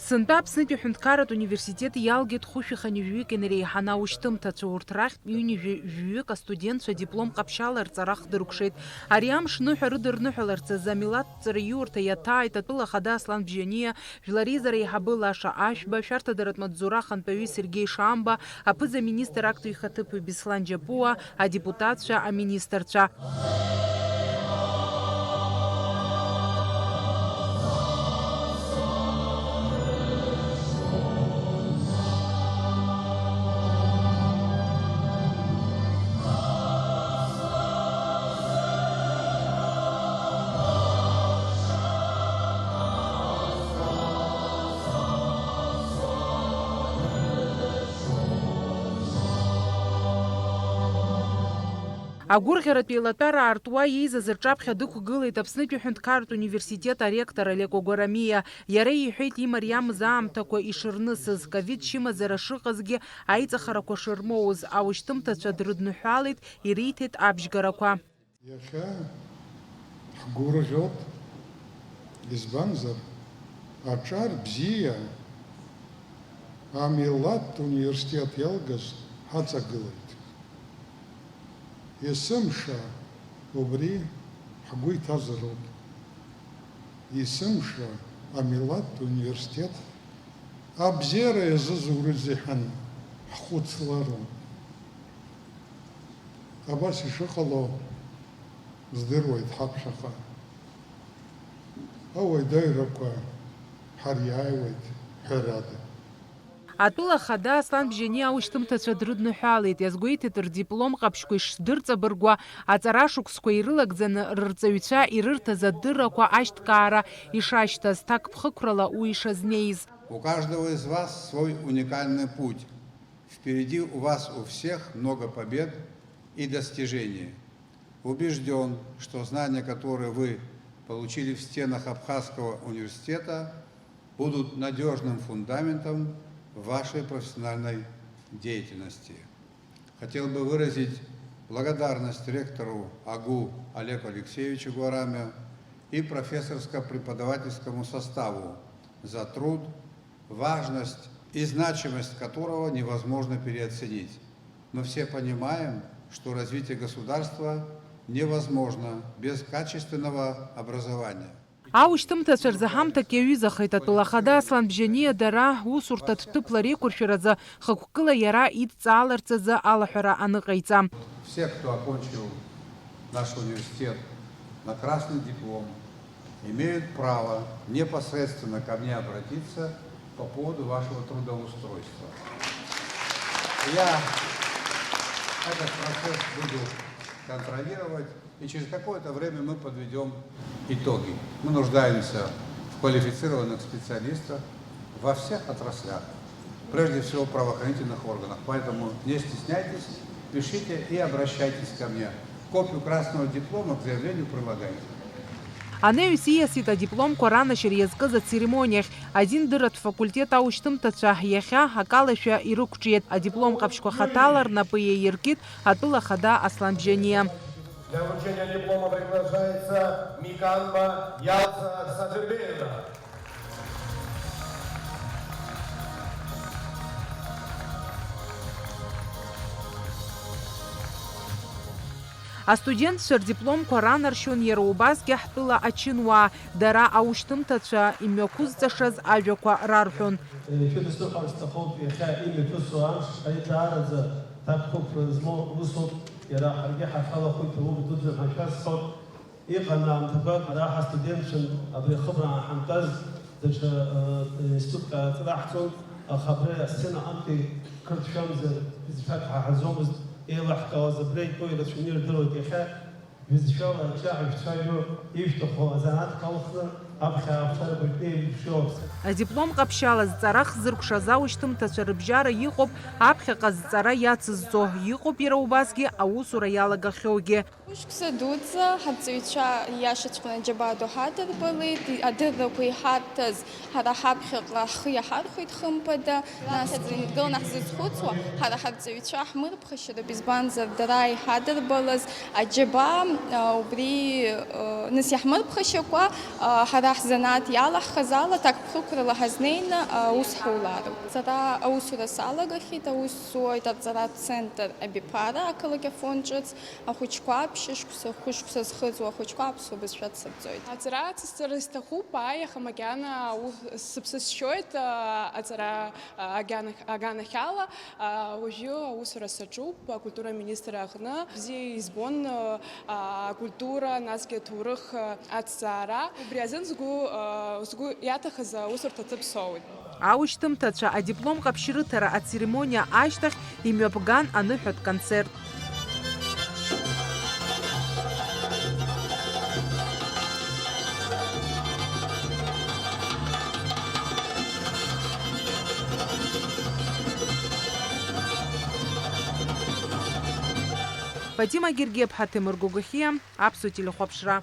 Сынтәа Аԥснытәи аҳәынҭқарратә университет иалгеит хәышәиханҩык инреиҳаны аушьҭымҭацәа. Урҭ рахьтә ҩынҩажәаҩык астудентцәа диплом ҟаԥшьала рҵара хдыркәшеит. Ари амш ныҳәа рыдырныҳәаларц азы амилаҭҵәара ииурҭа иаҭааит атәыла ахада Аслан Бжьаниа, жәларизара еиҳабы Лаша Ашәба, ашәарҭадаратә маҵзура ахантәаҩы Сергеи Шамба, аԥыза-министр акту ихаҭыԥ Беслан Џьапуа, адепутатцәа, аминистрцәа. Агәырӷьаратә еилатәара аартуа еизаз рҿаԥхьа дықәгылеит Аԥснытәи аҳәынҭқарратә университет аректор Олег Огорамиа. Иара иҳәеит имариамыз аамҭақәа ишырнысыз, ковид чымазара шыҟазгьы аиҵахарақәа шырмоуз. Аушьҭымҭацәа дрыдныҳәалеит, ириҭеит абжьгарақәа. Иахьа ҳгәырӷьоит, избанзар аҿар бзиа амилаҭтә университет иалгаз ҳаҵагылеит. Есымша убри ҳгәы иҭазароуп. Есымша амилаҭтә университет абзиара иазызурыз иҳан ҳхәыцлароуп. Абас ишыҟало здыруеит ҳаԥхьаҟа. Ауадаҩрақәа ҳариааиуеит ҳәарада. Атәыла ахада Аслан Бжьаниа аушьҭымҭацәа дрыдныҳәалеит. Иазгәеиҭеит рдиплом ҟаԥшьқәа ишдырҵабыргуа, аҵара шықәсқәа ирылагӡаны рырҵаҩцәа ирырҭаз адыррақәа ашьҭкаара ишашьҭаз, ҭакԥхықәрала уи ишазнеиз. У каждого из вас свой уникальный путь. Впереди у вас у всех много побед и достижений. Убежден, что знания, которые вы получили в стенах Абхазского университета, будут надежным фундаментом вашей профессиональной деятельности. Хотел бы выразить благодарность ректору АГУ Олегу Алексеевичу Огорамиа и профессорско-преподавательскому составу за труд, важность и значимость которого невозможно переоценить. Мы все понимаем, что развитие государства невозможно без качественного образования. Аушьҭымҭацәа рзы ҳамҭак иаҩызахеит. Атәыла ахада Аслан Бжьаниа дара усурҭа ҭҭыԥла реиқәыршәаразы хықәкыла иара идҵааларц азы алаҳәара аныҟаиҵа. Все, кто окончил наш университет на красный диплом, имеют право непосредственно ко мне обратиться по поводу вашего трудоустройства. Я этот процесс буду контролировать, и через какое-то время мы подведем итоги. Мы нуждаемся в квалифицированных специалистах во всех отраслях, прежде всего в правоохранительных органах. Поэтому не стесняйтесь, пишите и обращайтесь ко мне. Копию красного диплома к заявлению прилагайте. Анаҩс ииасит адипломқәа ранашьара иазкыз ацеремониахь. Азиндырратә факультет аушьҭымҭацәа иахьа акалашәа ирықәҿиеит. Адиплом ҟаԥшьқәа хаҭала рнапы иаиркит атәыла ахада Аслан Бжьаниа. Для вручения диплома приглашается Миканба Ялца Саджибеевна. Астудентцәа рдипломқәа ранаршьон иара убасгьы ҳтәыла ачынуаа, дара аушьҭымҭацәа имҩақәызҵашаз ажәақәа рарҳәон. Иара ҳаргьы ҳахьалахәит аус дуӡӡа ҳашәазхот, иҟан аамҭақәак ара ҳастудентцәан абри ахыбра ҳантәаз даҽа институтк ааҵраҳҵон, аха абри асцена амки қырҭшәамзар бызшәак ҳаҳазомызт, еилаҳкаауаз абри итәоу ирацәаҩны ирдыруеит. Иахьа бызшәала ачаҳ-ишәцәажәо ишәҭаху азанааҭк алхны аԥхьа аԥсарақәа итәны иршәоуп. Адиплом ҟаԥшьала зҵара хзыркәшаз аушьҭымҭацәа рыбжьара иҟоуп аԥхьаҟа зҵара иацызҵо, иҟоуп иара убасгьы аусура иалагахьоугьы. Ушықәса дуӡӡа ҳаҵаҩцәа ииашаҵәҟьаны аџьабаа ду ҳадырбалеит, адыррақәа иҳарҭаз ҳара ҳаԥхьаҟа ҳхы иаҳархәеит хымԥада, нас ҳзынкыланы ҳзызхәыцуа ҳара ҳарҵаҩцәа ҳмырԥхашьароуп, избанзар дара иҳадырбалаз аџьабаа убри нас иаҳмырԥхашьакәа ҳара Ҳара ҳзанааҭ иалаҳхыз ала так ԥхықәрала ҳазнеины аус ҳаулароуп. Сара аусура салагахьеит, аус зуоит аҵаратә центр Абиԥара ақалақь Афон ҿыц, ахәыҷқәа аԥшьышықәса, хәышықәса зхыҵуа ахәыҷқәа аԥсуа бызшәа дсырҵоит. Аҵара ацысҵара сҭахуп, аиаха макьана сыԥсы сшьоит аҵара аганахьала, уажәы аусура саҿуп акультура министр аҟны. Бзиа избон акультура, насгьы аҭоурых аҭҵаара. Убри азын сгәы иаҭахыз аусурҭа ҭыԥ соуит. Аушьҭымҭацәа адиплом ҟаԥшьрыҭара ацеремониа ашьҭахь имҩаԥган аныҳәатә концерт. Фатима Гергеб, Темыр Гугахиа, Аԥсуа телехәаԥшра.